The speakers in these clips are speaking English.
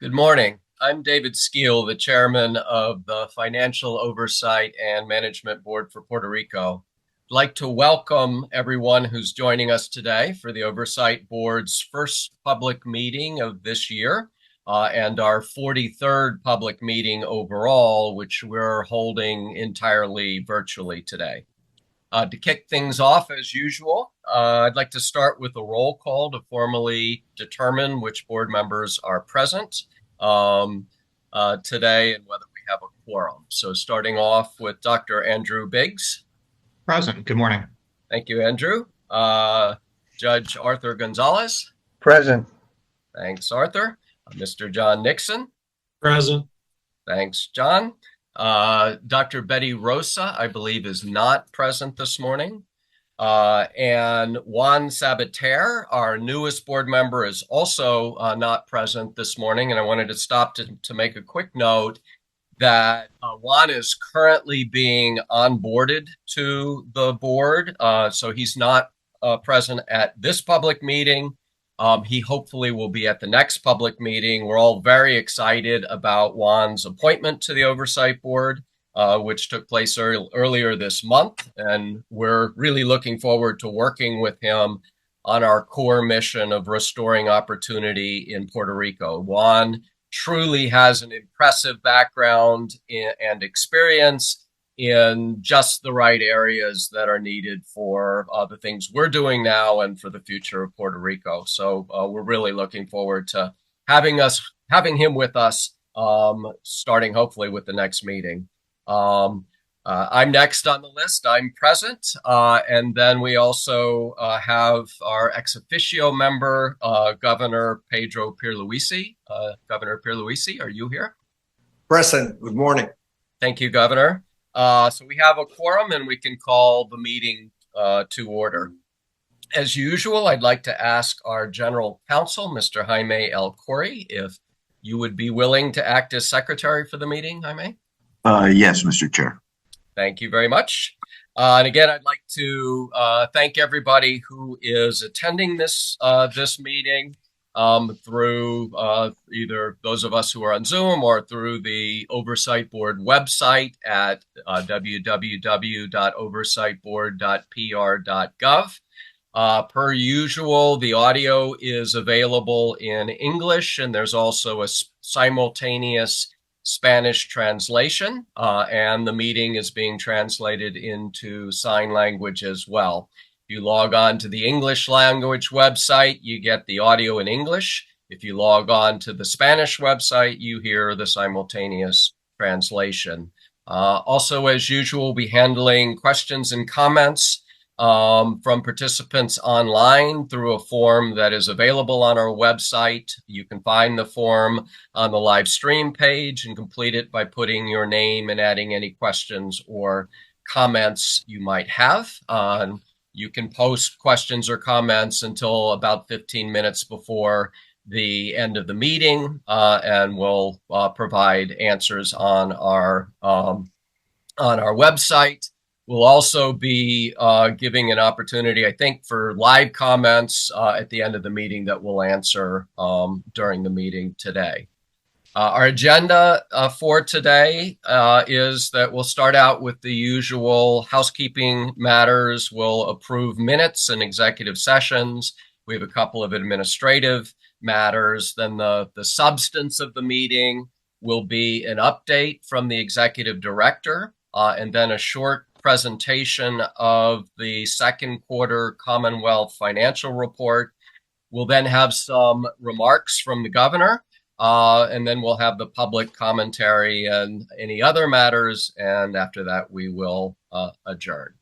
Good morning. I'm David Skeel, the chairman of the Financial Oversight and Management Board for Puerto Rico. I'd like to welcome everyone who's joining us today for the Oversight Board's first public meeting of this year and our 43rd public meeting overall, which we're holding entirely virtually today. To kick things off, as usual, I'd like to start with a roll call to formally determine which board members are present today and whether we have a quorum. So starting off with Dr. Andrew Biggs. Present. Good morning. Thank you, Andrew. Judge Arthur Gonzalez. Present. Thanks, Arthur. Mr. John Nixon. Present. Thanks, John. Dr. Betty Rosa, I believe, is not present this morning. And Juan Sabater, our newest board member, is also not present this morning. And I wanted to stop to make a quick note that Juan is currently being onboarded to the board. So he's not present at this public meeting. He hopefully will be at the next public meeting. We're all very excited about Juan's appointment to the Oversight Board, which took place earlier this month. And we're really looking forward to working with him on our core mission of restoring opportunity in Puerto Rico. Juan truly has an impressive background and experience in just the right areas that are needed for the things we're doing now and for the future of Puerto Rico. So we're really looking forward to having him with us, starting hopefully with the next meeting. I'm next on the list. I'm present. And then we also have our ex officio member, Governor Pedro Pierluisi. Governor Pierluisi, are you here? Present. Good morning. Thank you, Governor. So we have a quorum and we can call the meeting to order. As usual, I'd like to ask our General Counsel, Mr. Jaime L. Corey, if you would be willing to act as secretary for the meeting, Jaime? Yes, Mr. Chair. Thank you very much. And again, I'd like to thank everybody who is attending this meeting through either those of us who are on Zoom or through the Oversight Board website at www.oversightboard.pr.gov. Per usual, the audio is available in English, and there's also a simultaneous Spanish translation, and the meeting is being translated into sign language as well. If you log on to the English language website, you get the audio in English. If you log on to the Spanish website, you hear the simultaneous translation. Also, as usual, we'll be handling questions and comments from participants online through a form that is available on our website. You can find the form on the live stream page and complete it by putting your name and adding any questions or comments you might have. You can post questions or comments until about 15 minutes before the end of the meeting, and we'll provide answers on our website. We'll also be giving an opportunity, I think, for live comments at the end of the meeting that we'll answer during the meeting today. Our agenda for today is that we'll start out with the usual housekeeping matters. We'll approve minutes and executive sessions. We have a couple of administrative matters. Then the substance of the meeting will be an update from the executive director and then a short presentation of the second quarter Commonwealth financial report. We'll then have some remarks from the governor, and then we'll have the public commentary and any other matters. And after that, we will adjourn.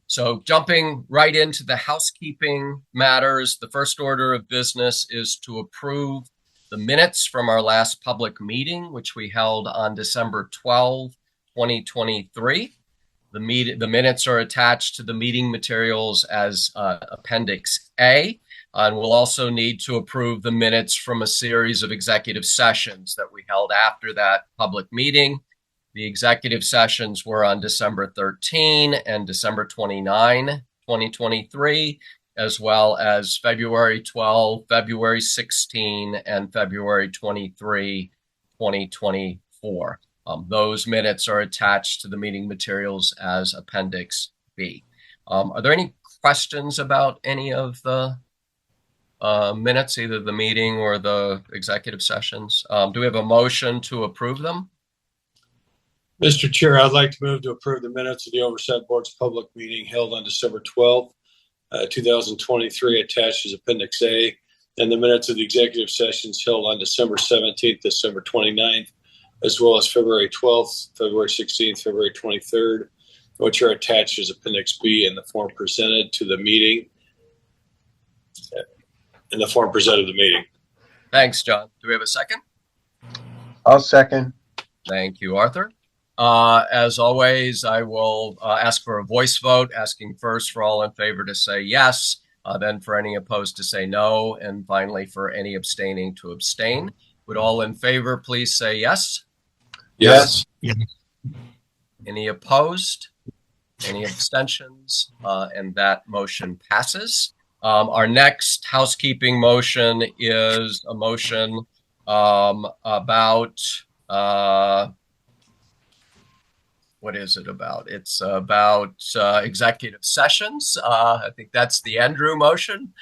So jumping right into the housekeeping matters, the first order of business is to approve the minutes from our last public meeting, which we held on December 12, 2023. The minutes are attached to the meeting materials as Appendix A, and we'll also need to approve the minutes from a series of executive sessions that we held after that public meeting. The executive sessions were on December 13 and December 29, 2023, as well as February 12, February 16, and February 23, 2024. Those minutes are attached to the meeting materials as Appendix B. Are there any questions about any of the minutes, either the meeting or the executive sessions? Do we have a motion to approve them? Mr. Chair, I'd like to move to approve the minutes of the Oversight Board's public meeting held on December 12th, 2023, attached as Appendix A, and the minutes of the executive sessions held on December 17th, December 29th, as well as February 12th, February 16th, February 23rd, which are attached as Appendix B in the form presented to the meeting. In the form presented to the meeting. Thanks, John. Do we have a second? I'll second. Thank you, Arthur. As always, I will ask for a voice vote, asking first for all in favor to say yes, then for any opposed to say no, and finally for any abstaining to abstain. Would all in favor please say yes? Yes. Any opposed? Any abstentions? And that motion passes. Our next housekeeping motion is a motion about what is it about? It's about executive sessions. I think that's the Andrew motion.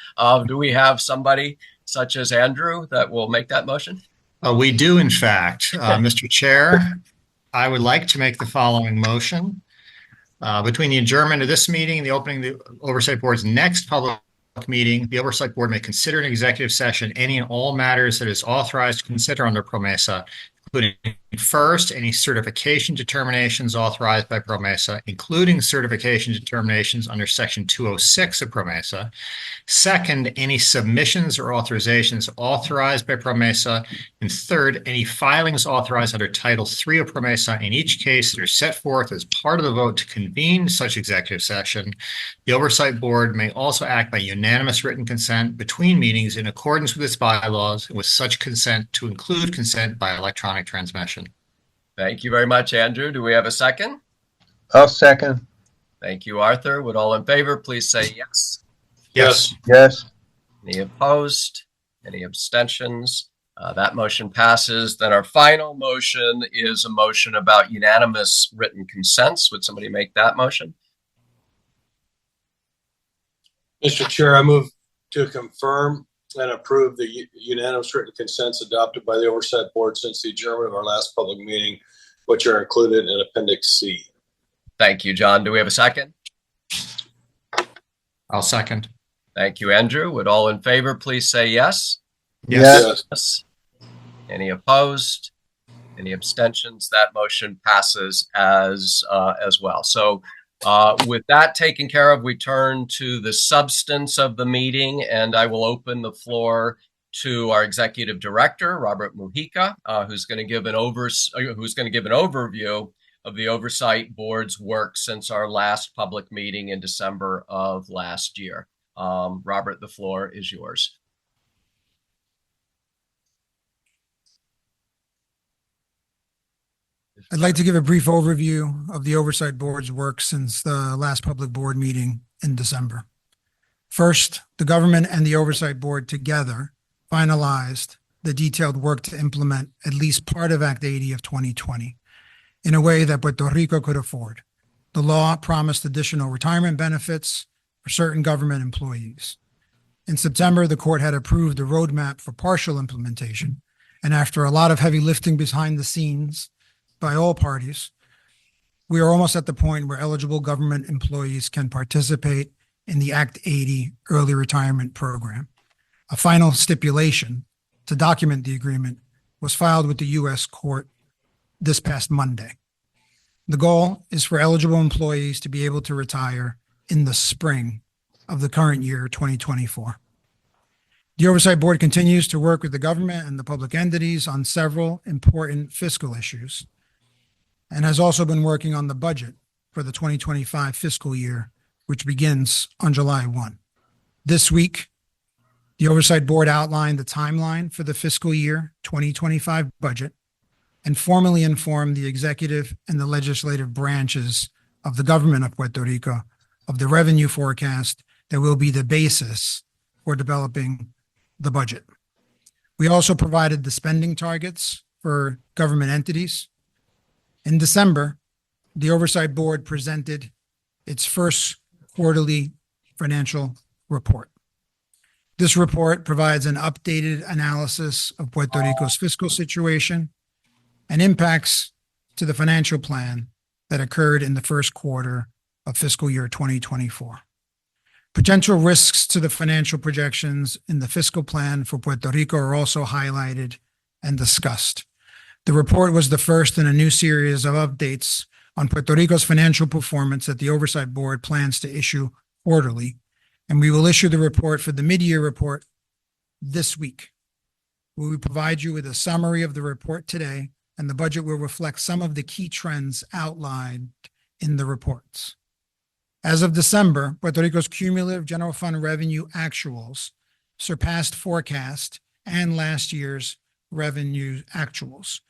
Do we have somebody such as Andrew that will make that motion? We do, in fact. Mr. Chair, I would like to make the following motion. Between the adjournment of this meeting and the opening of the Oversight Board's next public meeting, the Oversight Board may consider an executive session any and all matters that is authorized to consider under PROMESA, including first, any certification determinations authorized by PROMESA, including certification determinations under Section 206 of PROMESA. Second, any submissions or authorizations authorized by PROMESA. And third, any filings authorized under Title III of PROMESA, in each case that are set forth as part of the vote to convene such executive session. The Oversight Board may also act by unanimous written consent between meetings in accordance with its bylaws, and with such consent to include consent by electronic transmission. Thank you very much, Andrew. Do we have a second? I'll second. Thank you, Arthur. Would all in favor please say yes? Yes. Yes. Any opposed? Any abstentions? That motion passes. Then our final motion is a motion about unanimous written consents. Would somebody make that motion? Mr. Chair, I move to confirm and approve the unanimous written consents adopted by the Oversight Board since the adjournment of our last public meeting, which are included in Appendix C. Thank you, John. Do we have a second? I'll second. Thank you, Andrew. Would all in favor please say yes? Yes. Yes. Any opposed? Any abstentions? That motion passes as well. So with that taken care of, we turn to the substance of the meeting, and I will open the floor to our executive director, Robert Mujica, who's going to give an overview of the Oversight Board's work since our last public meeting in December of last year. Robert, the floor is yours. I'd like to give a brief overview of the Oversight Board's work since the last public board meeting in December. First, the government and the Oversight Board together finalized the detailed work to implement at least part of Act 80 of 2020 in a way that Puerto Rico could afford. The law promised additional retirement benefits for certain government employees. In September, the court had approved a roadmap for partial implementation, and after a lot of heavy lifting behind the scenes by all parties, we are almost at the point where eligible government employees can participate in the Act 80 early retirement program. A final stipulation to document the agreement was filed with the U.S. court this past Monday. The goal is for eligible employees to be able to retire in the spring of the current year, 2024. The Oversight Board continues to work with the government and the public entities on several important fiscal issues, and has also been working on the budget for the 2025 fiscal year, which begins on July 1. This week, the Oversight Board outlined the timeline for the fiscal year 2025 budget and formally informed the executive and the legislative branches of the government of Puerto Rico of the revenue forecast that will be the basis for developing the budget. We also provided the spending targets for government entities. In December, the Oversight Board presented its first quarterly financial report. This report provides an updated analysis of Puerto Rico's fiscal situation and impacts to the financial plan that occurred in the first quarter of fiscal year 2024. Potential risks to the financial projections in the fiscal plan for Puerto Rico are also highlighted and discussed. The report was the first in a new series of updates on Puerto Rico's financial performance that the Oversight Board plans to issue quarterly, and we will issue the report for the mid-year report this week. We will provide you with a summary of the report today, and the budget will reflect some of the key trends outlined in the reports. As of December, Puerto Rico's cumulative general fund revenue actuals surpassed forecast and last year's revenue actuals.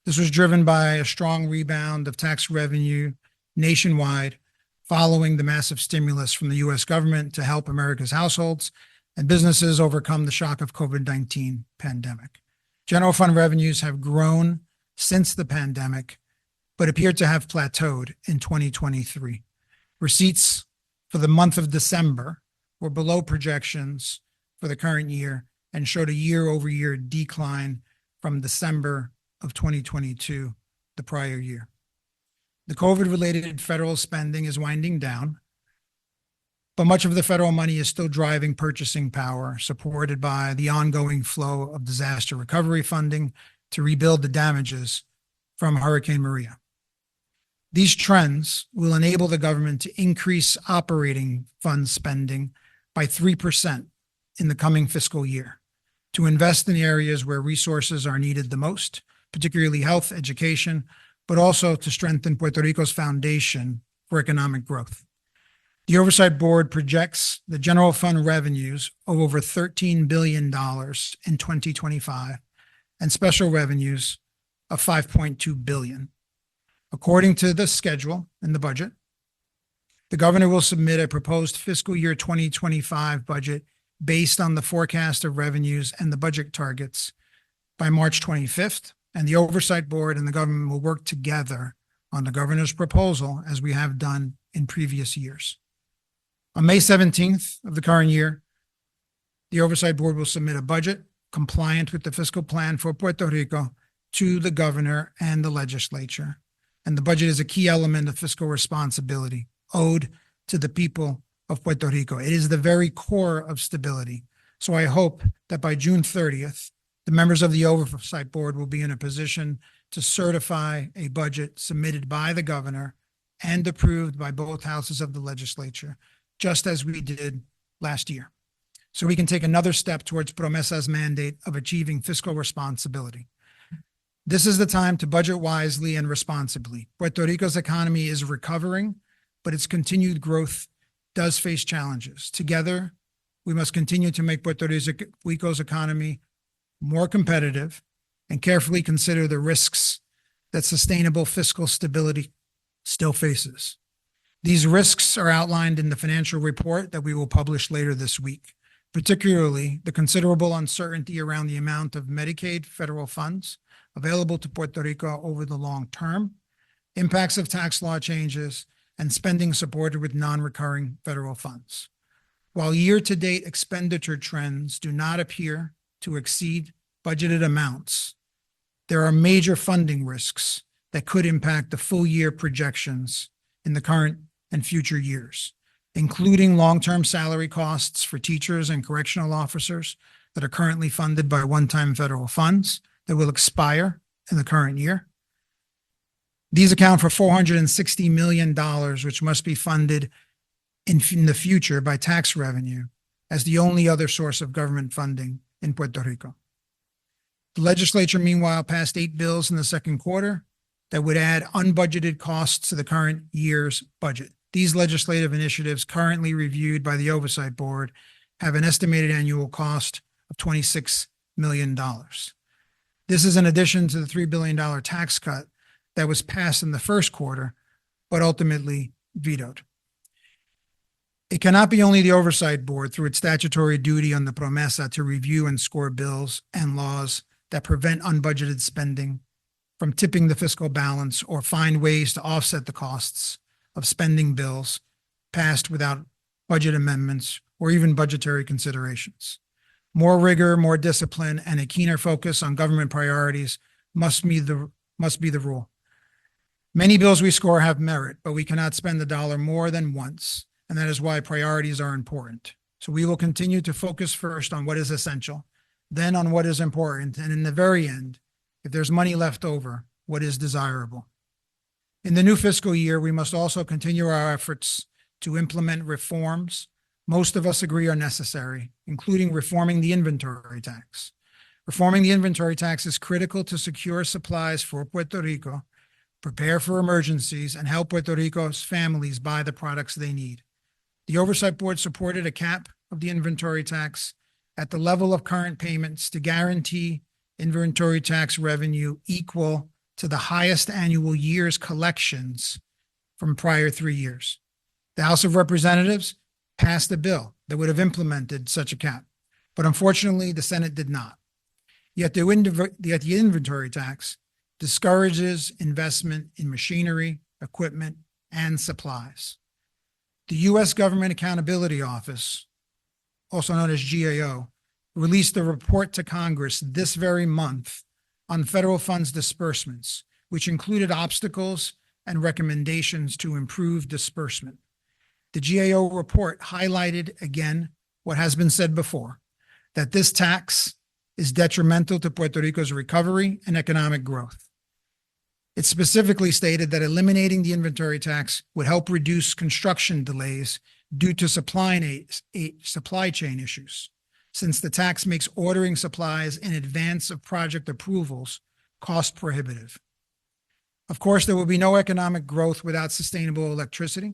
This was driven by a strong rebound of tax revenue nationwide following the massive stimulus from the U.S. government to help America's households and businesses overcome the shock of COVID-19 pandemic. General fund revenues have grown since the pandemic, but appear to have plateaued in 2023. Receipts for the month of December were below projections for the current year and showed a year-over-year decline from December of 2022, the prior year. The COVID-related federal spending is winding down, but much of the federal money is still driving purchasing power, supported by the ongoing flow of disaster recovery funding to rebuild the damages from Hurricane Maria. These trends will enable the government to increase operating fund spending by 3% in the coming fiscal year to invest in areas where resources are needed the most, particularly health, education, but also to strengthen Puerto Rico's foundation for economic growth. The Oversight Board projects the general fund revenues of over $13 billion in 2025 and special revenues of $5.2 billion. According to the schedule in the budget, the governor will submit a proposed fiscal year 2025 budget based on the forecast of revenues and the budget targets by March 25th, and the Oversight Board and the government will work together on the governor's proposal as we have done in previous years. On May 17th of the current year, the Oversight Board will submit a budget compliant with the fiscal plan for Puerto Rico to the governor and the legislature. And the budget is a key element of fiscal responsibility owed to the people of Puerto Rico. It is the very core of stability. So I hope that by June 30th, the members of the Oversight Board will be in a position to certify a budget submitted by the governor and approved by both houses of the legislature, just as we did last year. So we can take another step towards Promesa's mandate of achieving fiscal responsibility. This is the time to budget wisely and responsibly. Puerto Rico's economy is recovering, but its continued growth does face challenges. Together, we must continue to make Puerto Rico's economy more competitive and carefully consider the risks that sustainable fiscal stability still faces. These risks are outlined in the financial report that we will publish later this week, particularly the considerable uncertainty around the amount of Medicaid federal funds available to Puerto Rico over the long term, impacts of tax law changes, and spending supported with non-recurring federal funds. While year-to-date expenditure trends do not appear to exceed budgeted amounts, there are major funding risks that could impact the full-year projections in the current and future years, including long-term salary costs for teachers and correctional officers that are currently funded by one-time federal funds that will expire in the current year. These account for $460 million, which must be funded in the future by tax revenue as the only other source of government funding in Puerto Rico. The legislature, meanwhile, passed 8 bills in the second quarter that would add unbudgeted costs to the current year's budget. These legislative initiatives, currently reviewed by the Oversight Board, have an estimated annual cost of $26 million. This is in addition to the $3 billion tax cut that was passed in the first quarter, but ultimately vetoed. It cannot be only the Oversight Board, through its statutory duty on the promesa, to review and score bills and laws that prevent unbudgeted spending from tipping the fiscal balance or find ways to offset the costs of spending bills passed without budget amendments or even budgetary considerations. More rigor, more discipline, and a keener focus on government priorities must be the rule. Many bills we score have merit, but we cannot spend a dollar more than once, and that is why priorities are important. So we will continue to focus first on what is essential, then on what is important, and in the very end, if there's money left over, what is desirable. In the new fiscal year, we must also continue our efforts to implement reforms most of us agree are necessary, including reforming the inventory tax. Reforming the inventory tax is critical to secure supplies for Puerto Rico, prepare for emergencies, and help Puerto Rico's families buy the products they need. The Oversight Board supported a cap of the inventory tax at the level of current payments to guarantee inventory tax revenue equal to the highest annual year's collections from prior 3 years. The House of Representatives passed a bill that would have implemented such a cap, but unfortunately the Senate did not. Yet the inventory tax discourages investment in machinery, equipment, and supplies. The U.S. Government Accountability Office, also known as GAO, released a report to Congress this very month on federal funds disbursements, which included obstacles and recommendations to improve disbursement. The GAO report highlighted again what has been said before, that this tax is detrimental to Puerto Rico's recovery and economic growth. It specifically stated that eliminating the inventory tax would help reduce construction delays due to supply chain issues, since the tax makes ordering supplies in advance of project approvals cost prohibitive. Of course, there will be no economic growth without sustainable electricity.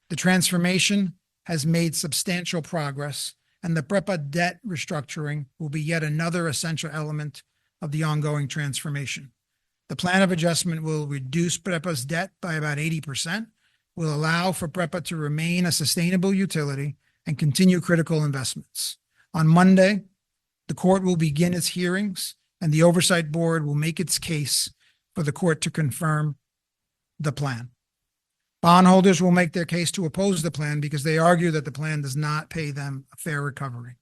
The transformation has made substantial progress, and the PREPA debt restructuring will be yet another essential element of the ongoing transformation. The plan of adjustment will reduce PREPA's debt by about 80%, will allow for PREPA to remain a sustainable utility and continue critical investments. On Monday, the court will begin its hearings, and the Oversight Board will make its case for the court to confirm the plan. Bondholders will make their case to oppose the plan because they argue that the plan does not pay them a fair recovery.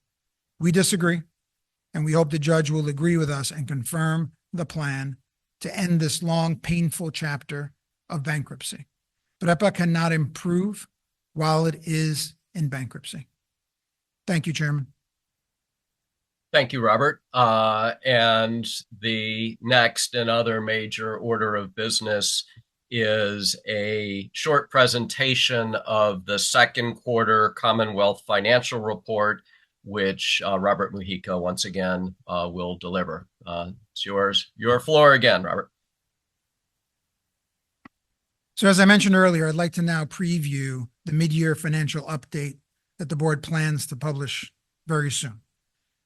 We disagree, and we hope the judge will agree with us and confirm the plan to end this long, painful chapter of bankruptcy. PREPA cannot improve while it is in bankruptcy. Thank you, Chairman. Thank you, Robert. And the next and other major order of business is a short presentation of the second quarter Commonwealth Financial Report, which Robert Mujica once again will deliver. It's your floor again, Robert. So as I mentioned earlier, I'd like to now preview the mid-year financial update that the board plans to publish very soon.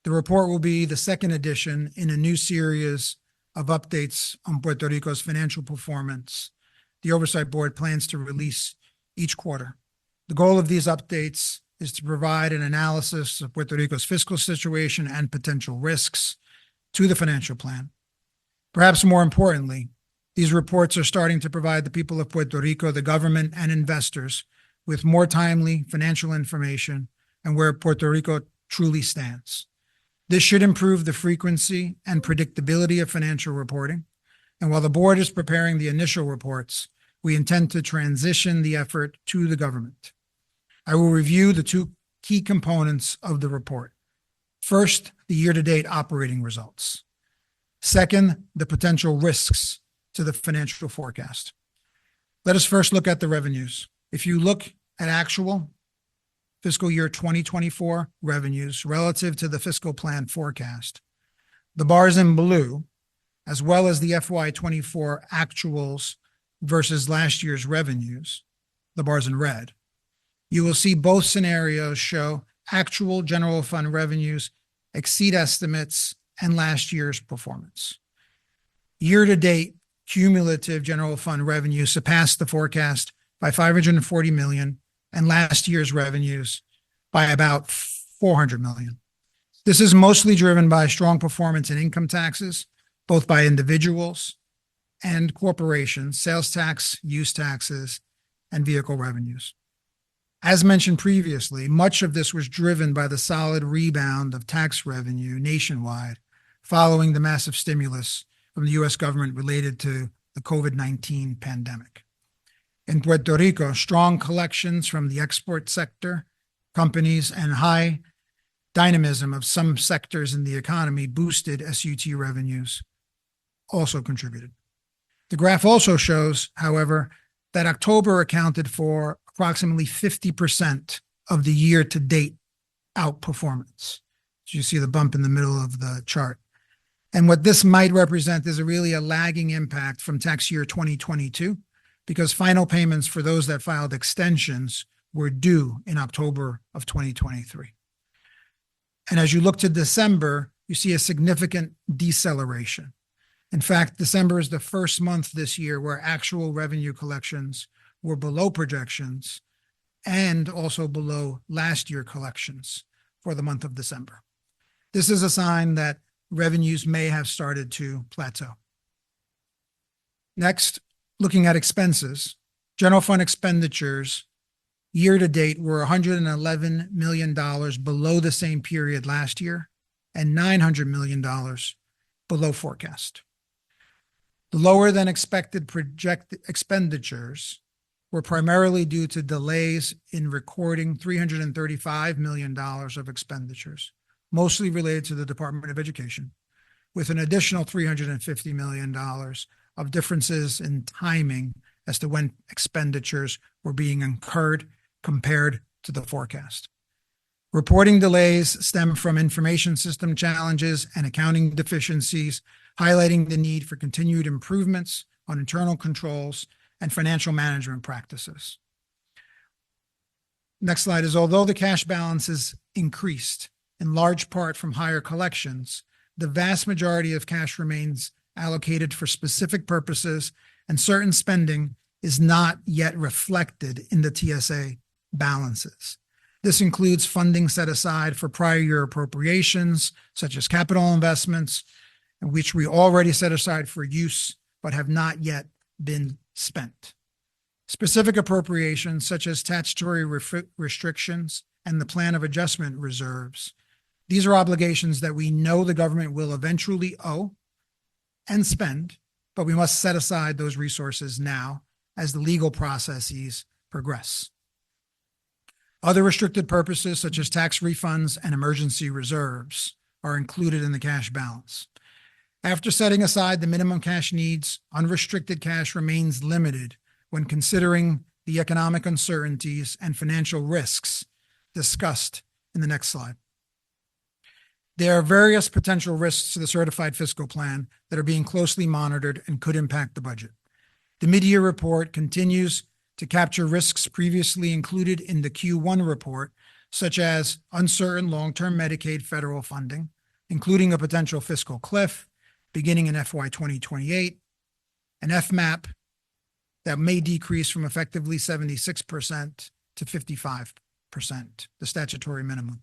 The report will be the second edition in a new series of updates on Puerto Rico's financial performance the Oversight Board plans to release each quarter. The goal of these updates is to provide an analysis of Puerto Rico's fiscal situation and potential risks to the financial plan. Perhaps more importantly, these reports are starting to provide the people of Puerto Rico, the government, and investors with more timely financial information and where Puerto Rico truly stands. This should improve the frequency and predictability of financial reporting. And while the board is preparing the initial reports, we intend to transition the effort to the government. I will review the two key components of the report. First, the year-to-date operating results. Second, the potential risks to the financial forecast. Let us first look at the revenues. If you look at actual fiscal year 2024 revenues relative to the fiscal plan forecast, the bars in blue, as well as the FY24 actuals versus last year's revenues, the bars in red, you will see both scenarios show actual general fund revenues exceed estimates and last year's performance. Year-to-date cumulative general fund revenue surpassed the forecast by $540 million and last year's revenues by about $400 million. This is mostly driven by strong performance in income taxes, both by individuals and corporations, sales tax, use taxes, and vehicle revenues. As mentioned previously, much of this was driven by the solid rebound of tax revenue nationwide following the massive stimulus from the U.S. government related to the COVID-19 pandemic. In Puerto Rico, strong collections from the export sector, companies, and high dynamism of some sectors in the economy boosted SUT revenues, also contributed. The graph also shows, however, that October accounted for approximately 50% of the year-to-date outperformance. So you see the bump in the middle of the chart. And what this might represent is really a lagging impact from tax year 2022, because final payments for those that filed extensions were due in October of 2023. And as you look to December, you see a significant deceleration. In fact, December is the first month this year where actual revenue collections were below projections and also below last year collections for the month of December. This is a sign that revenues may have started to plateau. Next, looking at expenses, general fund expenditures year to date were $111 million below the same period last year and $900 million below forecast. The lower than expected projected expenditures were primarily due to delays in recording $335 million of expenditures, mostly related to the Department of Education, with an additional $350 million of differences in timing as to when expenditures were being incurred compared to the forecast. Reporting delays stem from information system challenges and accounting deficiencies, highlighting the need for continued improvements on internal controls and financial management practices. Next slide is, although the cash balances increased in large part from higher collections, the vast majority of cash remains allocated for specific purposes, and certain spending is not yet reflected in the TSA balances. This includes funding set aside for prior year appropriations, such as capital investments, which we already set aside for use, but have not yet been spent. Specific appropriations, such as statutory restrictions and the plan of adjustment reserves, these are obligations that we know the government will eventually owe and spend, but we must set aside those resources now as the legal processes progress. Other restricted purposes, such as tax refunds and emergency reserves, are included in the cash balance. After setting aside the minimum cash needs, unrestricted cash remains limited when considering the economic uncertainties and financial risks discussed in the next slide. There are various potential risks to the certified fiscal plan that are being closely monitored and could impact the budget. The mid-year report continues to capture risks previously included in the Q1 report, such as uncertain long-term Medicaid federal funding, including a potential fiscal cliff beginning in FY 2028, an FMAP that may decrease from effectively 76% to 55%, the statutory minimum.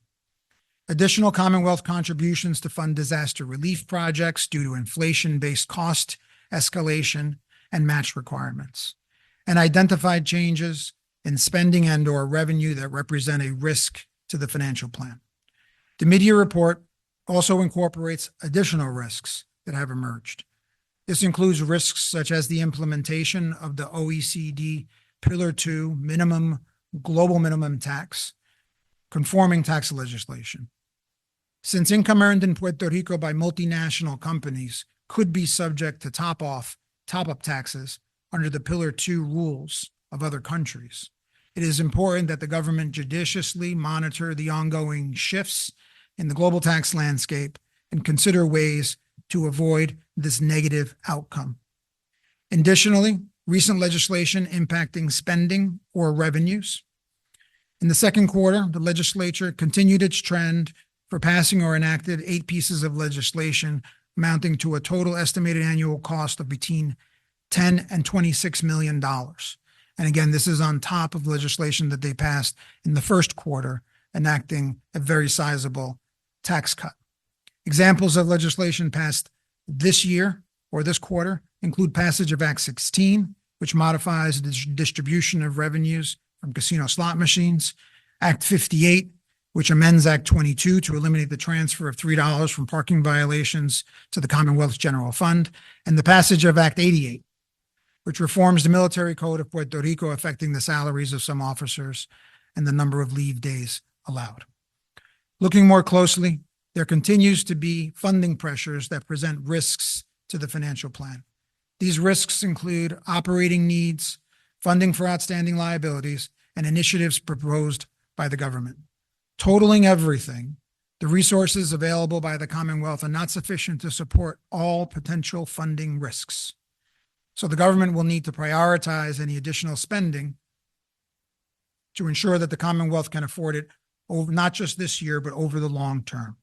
Additional Commonwealth contributions to fund disaster relief projects due to inflation-based cost escalation and match requirements, and identified changes in spending and/or revenue that represent a risk to the financial plan. The mid-year report also incorporates additional risks that have emerged. This includes risks such as the implementation of the OECD Pillar 2 global minimum tax, conforming tax legislation. Since income earned in Puerto Rico by multinational companies could be subject to top-up taxes under the Pillar 2 rules of other countries, it is important that the government judiciously monitor the ongoing shifts in the global tax landscape and consider ways to avoid this negative outcome. Additionally, recent legislation impacting spending or revenues. In the second quarter, the legislature continued its trend for passing or enacted 8 pieces of legislation amounting to a total estimated annual cost of between $10 and $26 million. And again, this is on top of legislation that they passed in the first quarter, enacting a very sizable tax cut. Examples of legislation passed this year or this quarter include passage of Act 16, which modifies the distribution of revenues from casino slot machines, Act 58, which amends Act 22 to eliminate the transfer of $3 from parking violations to the Commonwealth's General Fund, and the passage of Act 88, which reforms the military code of Puerto Rico, affecting the salaries of some officers and the number of leave days allowed. Looking more closely, there continues to be funding pressures that present risks to the financial plan. These risks include operating needs, funding for outstanding liabilities, and initiatives proposed by the government. Totaling everything, the resources available by the Commonwealth are not sufficient to support all potential funding risks. So the government will need to prioritize any additional spending to ensure that the Commonwealth can afford it over not just this year, but over the long term.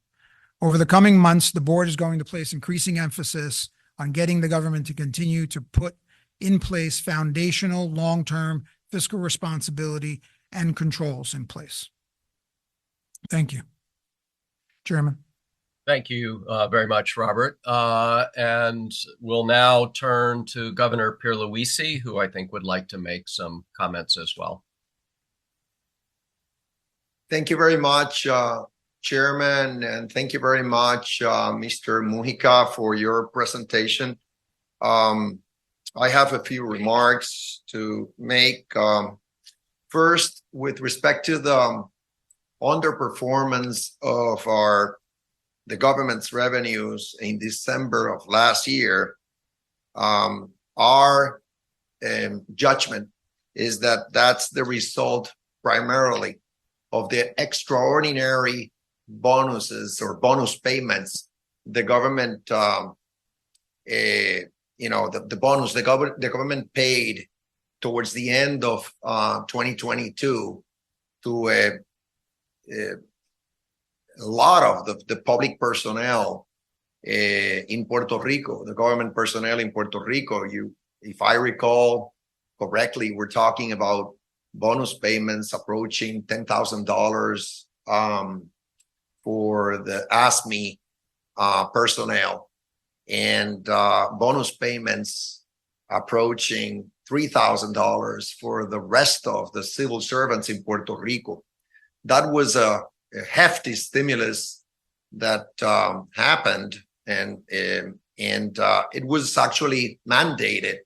Over the coming months, the board is going to place increasing emphasis on getting the government to continue to put in place foundational long-term fiscal responsibility and controls in place. Thank you, Chairman. Thank you very much, Robert. And we'll now turn to Governor Pierluisi, who I think would like to make some comments as well. Thank you very much, Chairman, and thank you very much, Mr. Mujica, for your presentation. I have a few remarks to make. First, with respect to the underperformance of the government's revenues in December of last year, our judgment is that that's the result primarily of the extraordinary bonuses or bonus payments the government, the bonus the government paid towards the end of 2022 to a lot of the public personnel in Puerto Rico, the government personnel in Puerto Rico. If I recall correctly, we're talking about bonus payments approaching $10,000 for the ASME personnel, and bonus payments approaching $3,000 for the rest of the civil servants in Puerto Rico. That was a hefty stimulus that happened, and it was actually mandated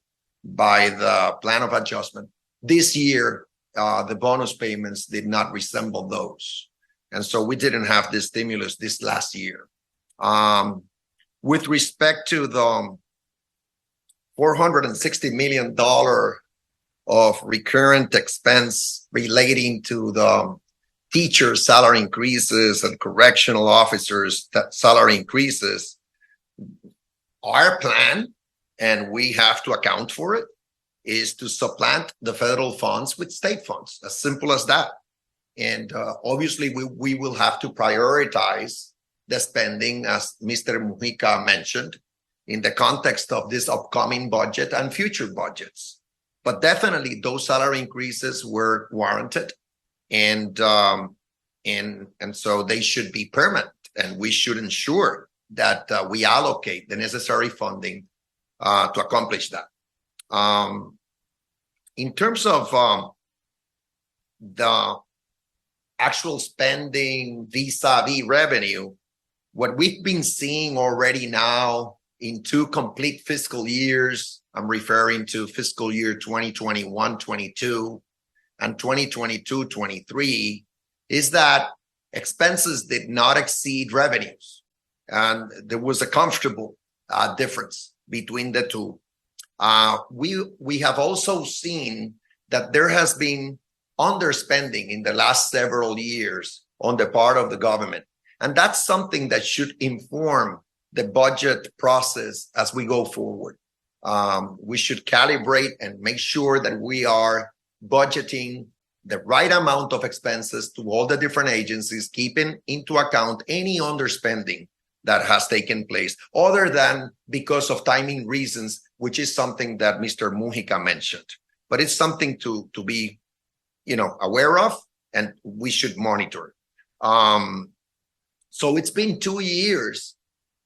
by the plan of adjustment. This year, the bonus payments did not resemble those, and so we didn't have this stimulus this last year. With respect to the $460 million of recurrent expense relating to the teacher salary increases and correctional officers salary increases, our plan, and we have to account for it, is to supplant the federal funds with state funds. As simple as that. And obviously, we will have to prioritize the spending, as Mr. Mujica mentioned, in the context of this upcoming budget and future budgets. But definitely, those salary increases were warranted, and so they should be permanent, and we should ensure that we allocate the necessary funding to accomplish that. In terms of the actual spending vis-a-vis revenue, what we've been seeing already now in 2 complete fiscal years, I'm referring to fiscal year 2021-22 and 2022-23, is that expenses did not exceed revenues. And there was a comfortable difference between the two. We have also seen that there has been underspending in the last several years on the part of the government. And that's something that should inform the budget process as we go forward. We should calibrate and make sure that we are budgeting the right amount of expenses to all the different agencies, keeping into account any underspending that has taken place, other than because of timing reasons, which is something that Mr. Mujica mentioned. but it's something to be, aware of, and we should monitor. So it's been 2 years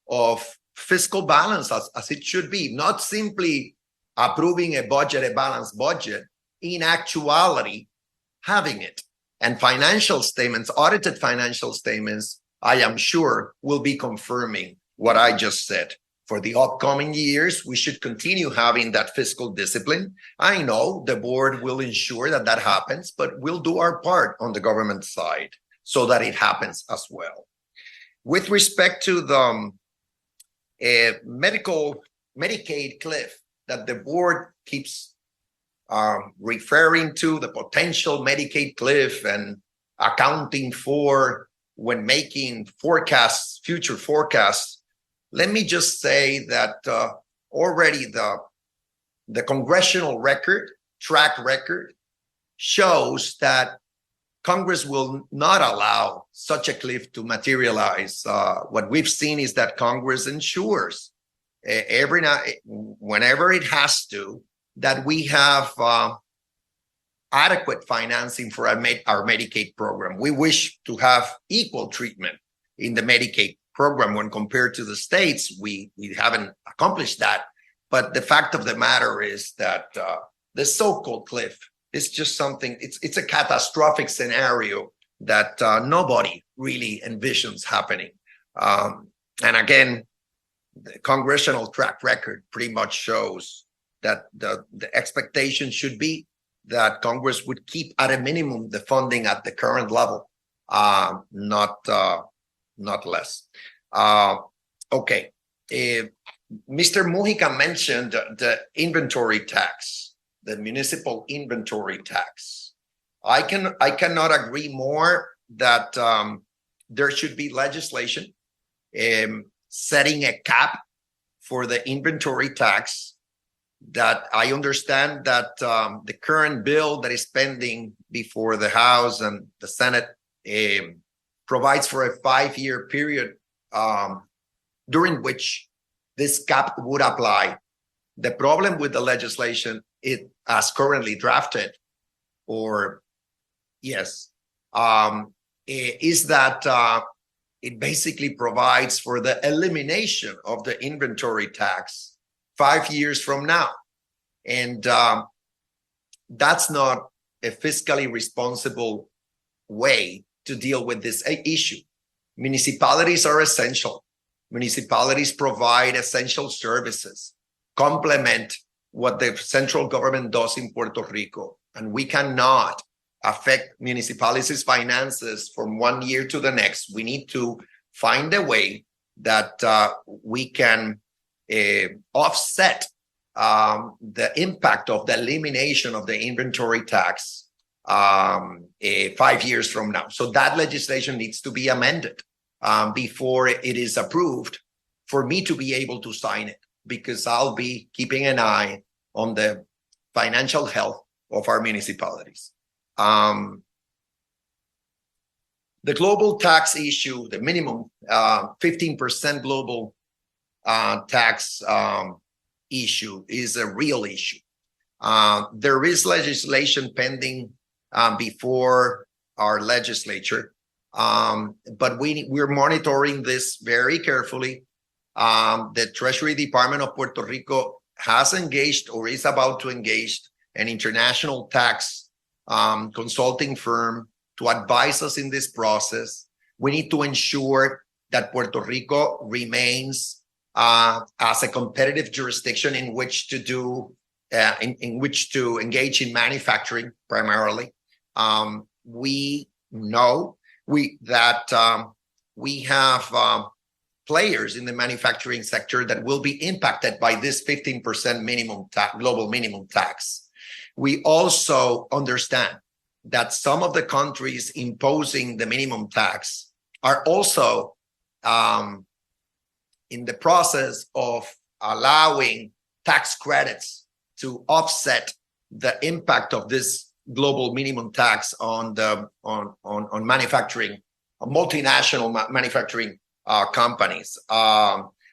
of fiscal balance as it should be, not simply approving a balanced budget, in actuality, having it. And financial statements, audited financial statements, I am sure will be confirming what I just said. For the upcoming years, we should continue having that fiscal discipline. I know the board will ensure that that happens, but we'll do our part on the government side so that it happens as well. With respect to the Medicaid cliff that the board keeps referring to, the potential Medicaid cliff and accounting for when making forecasts, future forecasts, let me just say that already the congressional track record shows that Congress will not allow such a cliff to materialize. What we've seen is that Congress ensures whenever it has to, that we have adequate financing for our Medicaid program. We wish to have equal treatment in the Medicaid program when compared to the states. We haven't accomplished that. But the fact of the matter is that the so-called cliff is just something, it's a catastrophic scenario that nobody really envisions happening. And again, the congressional track record pretty much shows that the expectation should be that Congress would keep at a minimum the funding at the current level, not less. Okay. Mr. Mujica mentioned the inventory tax, the municipal inventory tax. I cannot agree more that there should be legislation setting a cap for the inventory tax. That I understand that the current bill that is pending before the House and the Senate provides for a 5-year period during which this cap would apply. The problem with the legislation, it as currently drafted, is that it basically provides for the elimination of the inventory tax 5 years from now. And that's not a fiscally responsible way to deal with this issue. Municipalities are essential. Municipalities provide essential services, complement what the central government does in Puerto Rico. And we cannot affect municipalities' finances from 1 year to the next. We need to find a way that we can offset the impact of the elimination of the inventory tax 5 years from now. So that legislation needs to be amended before it is approved for me to be able to sign it, because I'll be keeping an eye on the financial health of our municipalities. The global tax issue, the minimum 15% global tax issue is a real issue. There is legislation pending before our legislature, but we're monitoring this very carefully. The Treasury Department of Puerto Rico has engaged or is about to engage an international tax consulting firm to advise us in this process. We need to ensure that Puerto Rico remains as a competitive jurisdiction in which to do, in which to engage in manufacturing primarily. We know that we have players in the manufacturing sector that will be impacted by this 15% global minimum tax. We also understand that some of the countries imposing the minimum tax are also in the process of allowing tax credits to offset the impact of this global minimum tax on manufacturing, multinational manufacturing companies.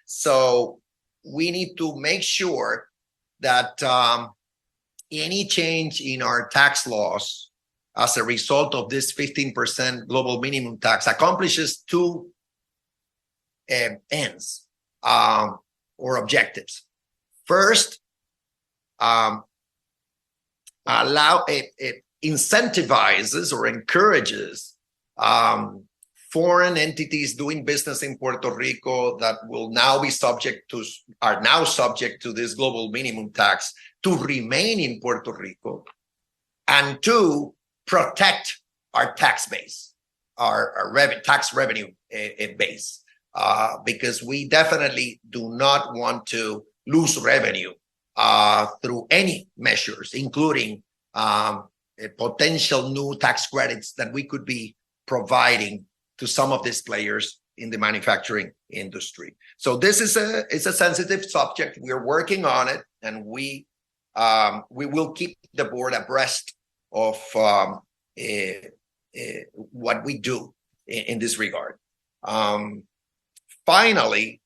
So we need to make sure that any change in our tax laws as a result of this 15% global minimum tax accomplishes two ends or objectives. First, it incentivizes or encourages foreign entities doing business in Puerto Rico that are now subject to this global minimum tax to remain in Puerto Rico, and to protect our tax base, our tax revenue base, because we definitely do not want to lose revenue through any measures, including potential new tax credits that we could be providing to some of these players in the manufacturing industry. So this is a sensitive subject. We're working on it, and we will keep the board abreast of what we do in this regard. Finally,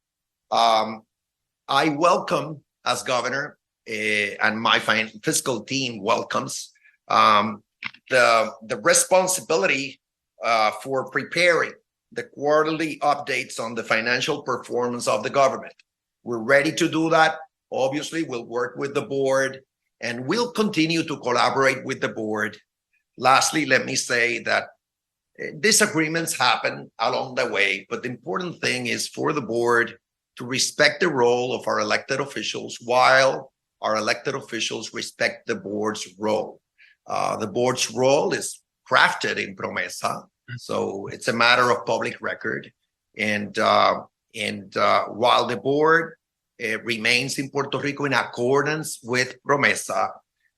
I welcome, as governor, and my fiscal team welcomes the responsibility for preparing the quarterly updates on the financial performance of the government. We're ready to do that. Obviously, we'll work with the board, and we'll continue to collaborate with the board. Lastly, let me say that disagreements happen along the way, but the important thing is for the board to respect the role of our elected officials while our elected officials respect the board's role. The board's role is crafted in Promesa, so it's a matter of public record. And while the board remains in Puerto Rico in accordance with Promesa,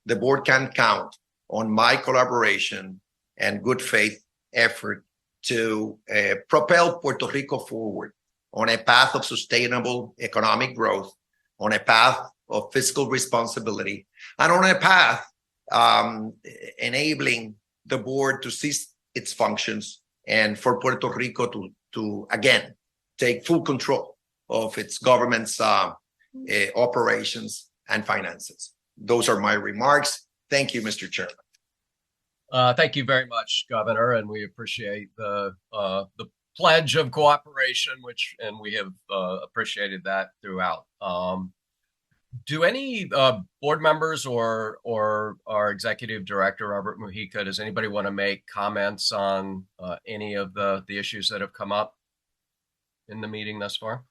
the board can count on my collaboration and good faith effort to propel Puerto Rico forward on a path of sustainable economic growth, on a path of fiscal responsibility, and on a path enabling the board to cease its functions and for Puerto Rico to again take full control of its government's operations and finances. Those are my remarks. Thank you, Mr. Chairman. Thank you very much, Governor, and we appreciate the pledge of cooperation, and we have appreciated that throughout. Do any board members or our executive director, Robert Mujica, does anybody want to make comments on any of the issues that have come up in the meeting thus far?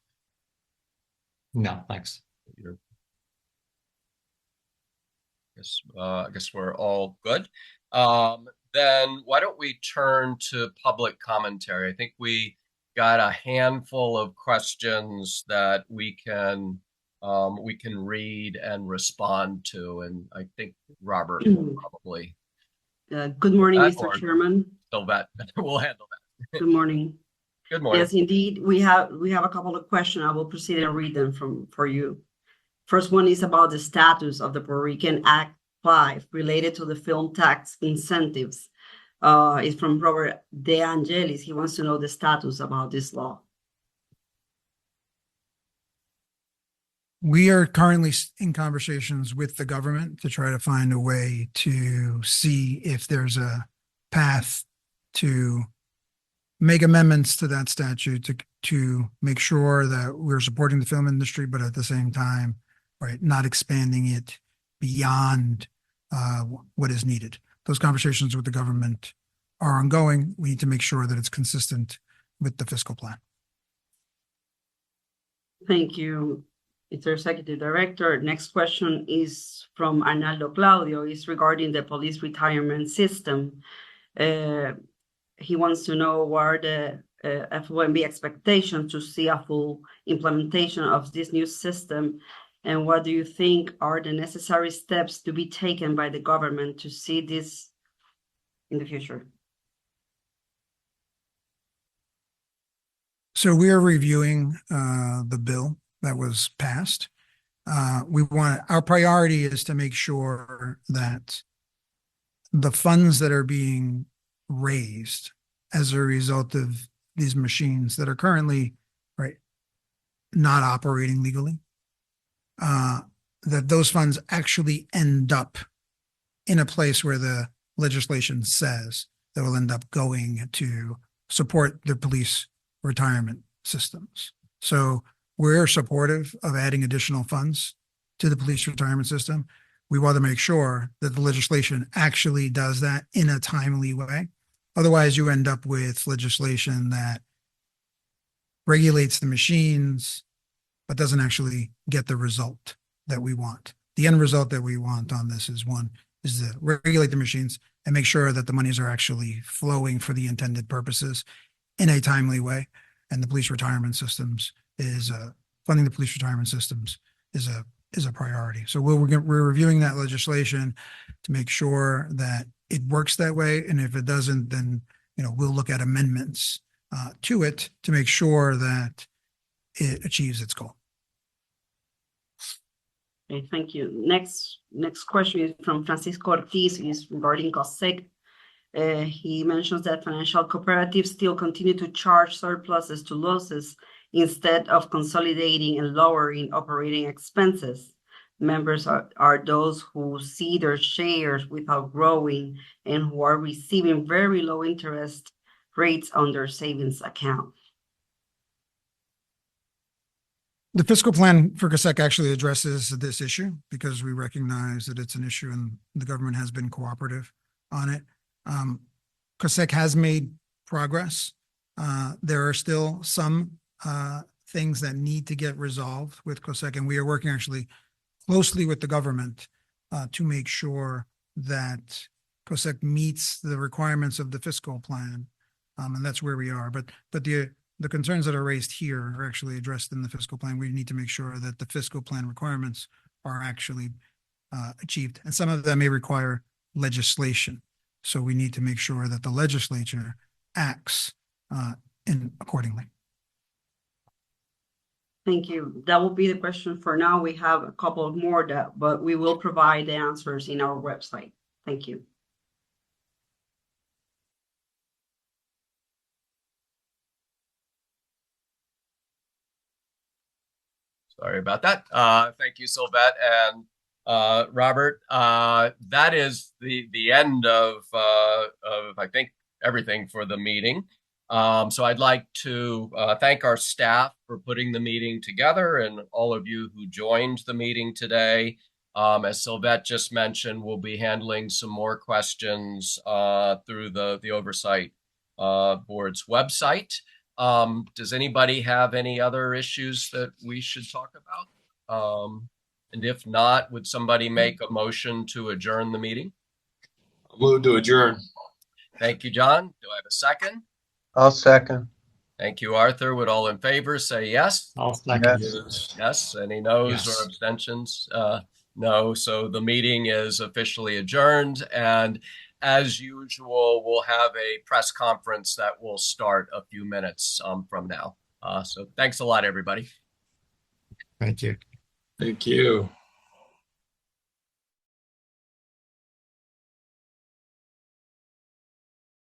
No, thanks. I guess we're all good. Then why don't we turn to public commentary? I think we got a handful of questions that we can read and respond to, and I think Robert will probably. Good morning, Mr. Chairman. So that we'll handle that. Good morning. Good morning. Yes, indeed, we have a couple of questions. I will proceed and read them for you. First one is about the status of the Puerto Rican Act 5 related to the film tax incentives. It's from Robert De Angelis. He wants to know the status about this law. We are currently in conversations with the government to try to find a way to see if there's a path to make amendments to that statute to make sure that we're supporting the film industry, but at the same time, right, not expanding it beyond what is needed. Those conversations with the government are ongoing. We need to make sure that it's consistent with the fiscal plan. Thank you, Mr. Executive Director. Next question is from Arnaldo Claudio. It's regarding the police retirement system. He wants to know what are the FOMB expectations to see a full implementation of this new system, and what do you think are the necessary steps to be taken by the government to see this in the future? So we are reviewing the bill that was passed. Our priority is to make sure that the funds that are being raised as a result of these machines that are currently not operating legally, that those funds actually end up in a place where the legislation says that will end up going to support the police retirement systems. So we're supportive of adding additional funds to the police retirement system. We want to make sure that the legislation actually does that in a timely way. Otherwise, you end up with legislation that regulates the machines, but doesn't actually get the result that we want. The end result that we want on this is to regulate the machines and make sure that the monies are actually flowing for the intended purposes in a timely way. And the police retirement systems is funding the police retirement systems is a priority. So we're reviewing that legislation to make sure that it works that way. And if it doesn't, then we'll look at amendments to it to make sure that it achieves its goal. Okay, thank you. Next question is from Francisco Ortiz, is regarding COSEC. He mentions that financial cooperatives still continue to charge surpluses to losses instead of consolidating and lowering operating expenses. Members are those who see their shares without growing and who are receiving very low interest rates on their savings account. The fiscal plan for COSEC actually addresses this issue because we recognize that it's an issue and the government has been cooperative on it. COSEC has made progress. There are still some things that need to get resolved with COSEC, and we are working actually closely with the government to make sure that COSEC meets the requirements of the fiscal plan, and that's where we are. But the concerns that are raised here are actually addressed in the fiscal plan. We need to make sure that the fiscal plan requirements are actually achieved, and some of them may require legislation. So we need to make sure that the legislature acts accordingly. Thank you. That will be the question for now. We have a couple more, but we will provide the answers in our website. Thank you. Sorry about that. Thank you, Sylvette and Robert. That is the end of I think everything for the meeting. So I'd like to thank our staff for putting the meeting together and all of you who joined the meeting today. As Sylvette just mentioned, we'll be handling some more questions through the Oversight Board's website. Does anybody have any other issues that we should talk about? And if not, would somebody make a motion to adjourn the meeting? I'll move to adjourn. Thank you, John. Do I have a second? I'll second. Thank you, Arthur. Would all in favor say yes? I'll second. Yes. Yes. Any no's Yes. or abstentions? No. So the meeting is officially adjourned. And as usual, we'll have a press conference that will start a few minutes from now. So thanks a lot, everybody. Thank you. Thank you.